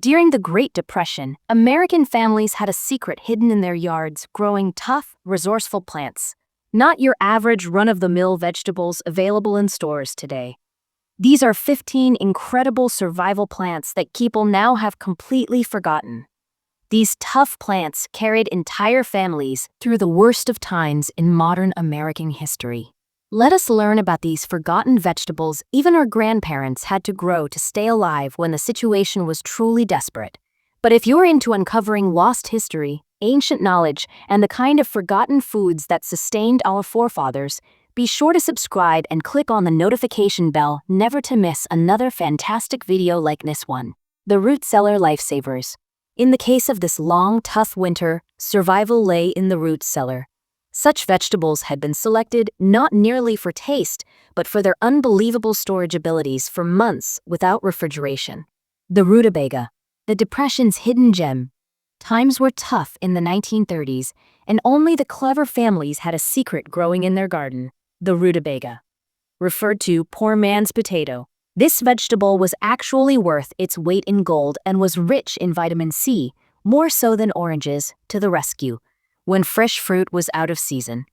During the Great Depression, American families had a secret hidden in their yards, growing tough, resourceful plants. Not your average run-of-the-mill vegetables available in stores today. These are 15 incredible survival plants that people now have completely forgotten. These tough plants carried entire families through the worst of times in modern American history. Let us learn about these forgotten vegetables even our grandparents had to grow to stay alive when the situation was truly desperate. But if you're into uncovering lost history, ancient knowledge, and the kind of forgotten foods that sustained our forefathers, be sure to subscribe and click on the notification bell never to miss another fantastic video like this one. The root cellar lifesavers. In the case of this long, tough winter, survival lay in the root cellar. Such vegetables had been selected not merely for taste, but for their unbelievable storage abilities for months without refrigeration. The Rutabaga, the Depression's hidden gem. Times were tough in the 1930s, and only the clever families had a secret growing in their garden. The Rutabaga. Referred to poor man's potato. This vegetable was actually worth its weight in gold and was rich in vitamin C, more so than oranges, to the rescue when fresh fruit was out of season.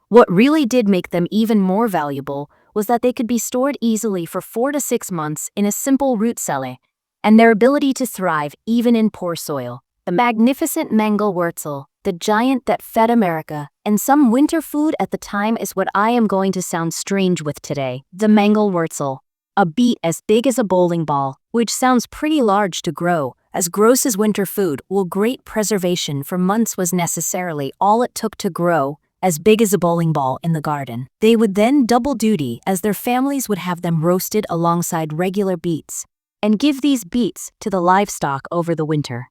What really did make them even more valuable was that they could be stored easily for 4 to 6 months in a simple root cellar, and their ability to thrive even in poor soil. The magnificent Mangel-Wurzel, the giant that fed America, and some winter food at the time is what I am going to sound strange with today. The Mangel-Wurzel, a beet as big as a bowling ball, which sounds pretty large to grow. As gross as winter food, while great preservation for months was necessarily all it took to grow, as big as a bowling ball in the garden. They would then double duty as their families would have them roasted alongside regular beets, and give these beets to the livestock over the winter.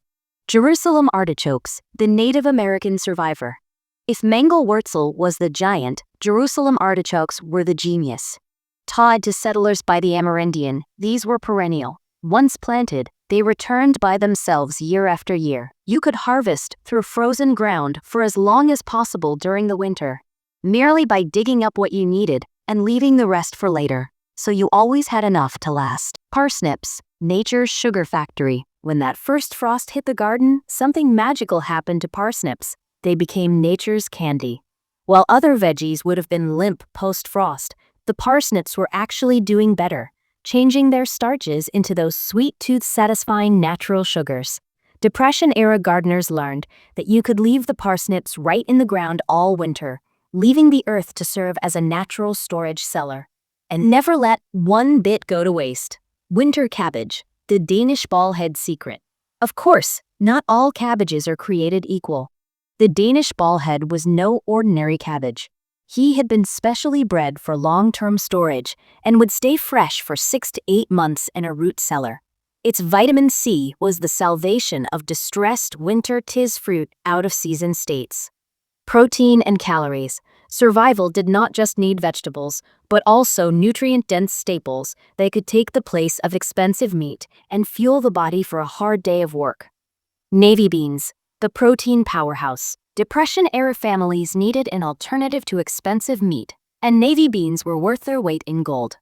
Jerusalem artichokes, the Native American survivor. If Mangel-Wurzel was the giant, Jerusalem artichokes were the genius. Tied to settlers by the Amerindian, these were perennial. Once planted, they returned by themselves year after year. You could harvest through frozen ground for as long as possible during the winter, merely by digging up what you needed and leaving the rest for later, so you always had enough to last. Parsnips, nature's sugar factory. When that first frost hit the garden, something magical happened to parsnips. They became nature's candy. While other veggies would have been limp post-frost, the parsnips were actually doing better, changing their starches into those sweet tooth-satisfying natural sugars. Depression-era gardeners learned that you could leave the parsnips right in the ground all winter, leaving the earth to serve as a natural storage cellar. And never let one bit go to waste. Winter cabbage, the Danish ballhead secret. Of course, not all cabbages are created equal. The Danish ballhead was no ordinary cabbage. He had been specially bred for long-term storage and would stay fresh for 6 to 8 months in a root cellar. Its vitamin C was the salvation of distressed winter tis fruit out-of-season states. Protein and calories. Survival did not just need vegetables, but also nutrient-dense staples that could take the place of expensive meat and fuel the body for a hard day of work. Navy beans, the protein powerhouse. Depression-era families needed an alternative to expensive meat, and navy beans were worth their weight in gold.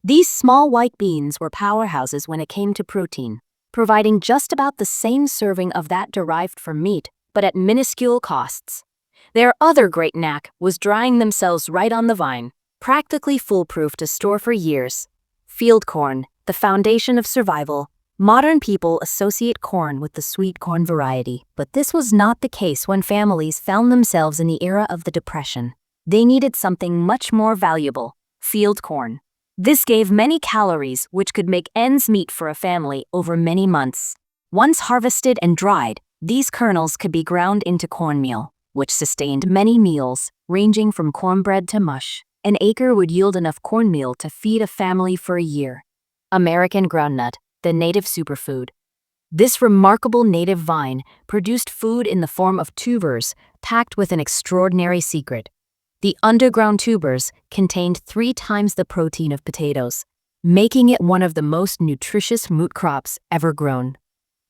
These small white beans were powerhouses when it came to protein, providing just about the same serving of that derived from meat, but at minuscule costs. Their other great knack was drying themselves right on the vine, practically foolproof to store for years. Field corn, the foundation of survival. Modern people associate corn with the sweet corn variety, but this was not the case when families found themselves in the era of the Depression. They needed something much more valuable: field corn. This gave many calories, which could make ends meet for a family over many months. Once harvested and dried, these kernels could be ground into cornmeal, which sustained many meals, ranging from cornbread to mush. An acre would yield enough cornmeal to feed a family for a year. American groundnut, the native superfood. This remarkable native vine produced food in the form of tubers packed with an extraordinary secret. The underground tubers contained 3 times the protein of potatoes, making it one of the most nutritious root crops ever grown.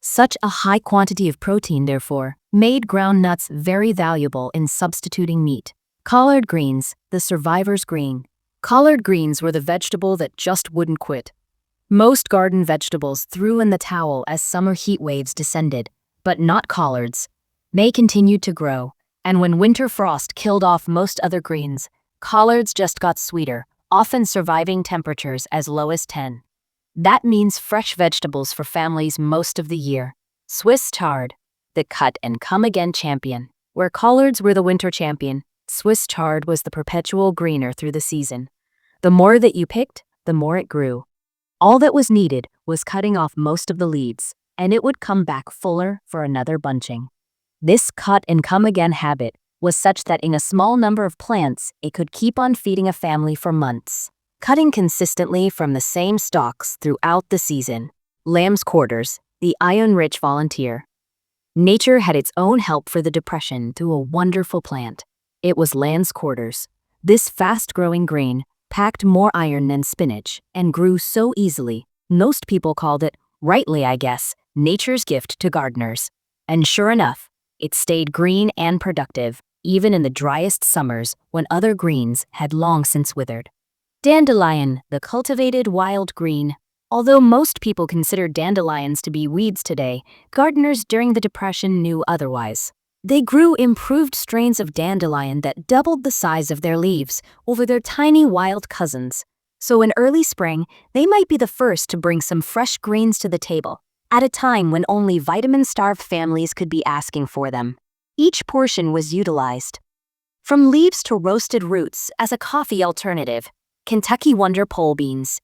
Such a high quantity of protein, therefore, made ground nuts very valuable in substituting meat. Collard greens, the survivor's green. Collard greens were the vegetable that just wouldn't quit. Most garden vegetables threw in the towel as summer heat waves descended, but not collards. They continued to grow, and when winter frost killed off most other greens, collards just got sweeter, often surviving temperatures as low as 10. That means fresh vegetables for families most of the year. Swiss chard, the cut-and-come-again champion. Where collards were the winter champion, Swiss chard was the perpetual greener through the season. The more that you picked, the more it grew. All that was needed was cutting off most of the leaves, and it would come back fuller for another bunching. This cut-and-come-again habit was such that in a small number of plants, it could keep on feeding a family for months. Cutting consistently from the same stalks throughout the season. Lamb's quarters, the iron-rich volunteer. Nature had its own help for the depression through a wonderful plant. It was lamb's quarters. This fast-growing green packed more iron than spinach and grew so easily, most people called it, rightly I guess, nature's gift to gardeners. And sure enough, it stayed green and productive, even in the driest summers when other greens had long since withered. Dandelion, the cultivated wild green. Although most people consider dandelions to be weeds today, gardeners during the Depression knew otherwise. They grew improved strains of dandelion that doubled the size of their leaves over their tiny wild cousins. So in early spring, they might be the first to bring some fresh greens to the table, at a time when only vitamin-starved families could be asking for them. Each portion was utilized. From leaves to roasted roots as a coffee alternative. Kentucky Wonder pole beans.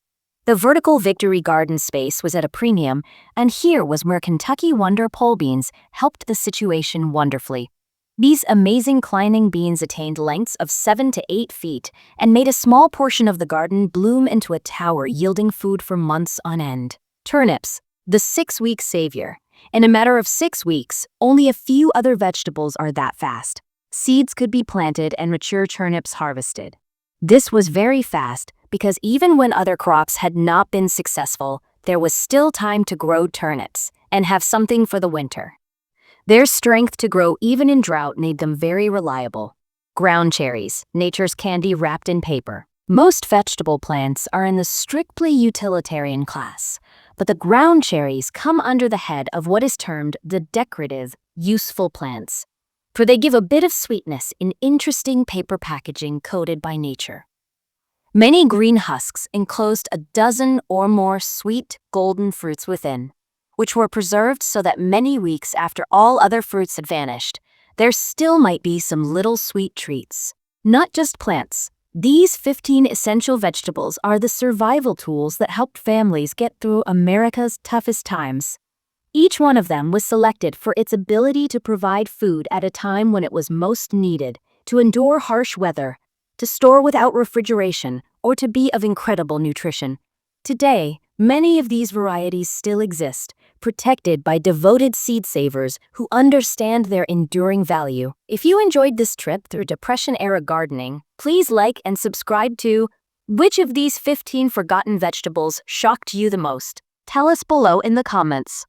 The vertical Victory garden space was at a premium, and here was where Kentucky Wonder pole beans helped the situation wonderfully. These amazing climbing beans attained lengths of 7 to 8 feet and made a small portion of the garden bloom into a tower yielding food for months on end. Turnips, the 6-week savior. In a matter of 6 weeks, only a few other vegetables are that fast. Seeds could be planted and mature turnips harvested. This was very fast because even when other crops had not been successful, there was still time to grow turnips and have something for the winter. Their strength to grow even in drought made them very reliable. Ground cherries, nature's candy wrapped in paper. Most vegetable plants are in the strictly utilitarian class, but the ground cherries come under the head of what is termed the decorative, useful plants, for they give a bit of sweetness in interesting paper packaging coated by nature. Many green husks enclosed a dozen or more sweet, golden fruits within, which were preserved so that many weeks after all other fruits had vanished, there still might be some little sweet treats. Not just plants. These 15 essential vegetables are the survival tools that helped families get through America's toughest times. Each one of them was selected for its ability to provide food at a time when it was most needed, to endure harsh weather, to store without refrigeration, or to be of incredible nutrition. Today, many of these varieties still exist, protected by devoted seed savers who understand their enduring value. If you enjoyed this trip through Depression-era gardening, please like and subscribe to which of these 15 forgotten vegetables shocked you the most? Tell us below in the comments.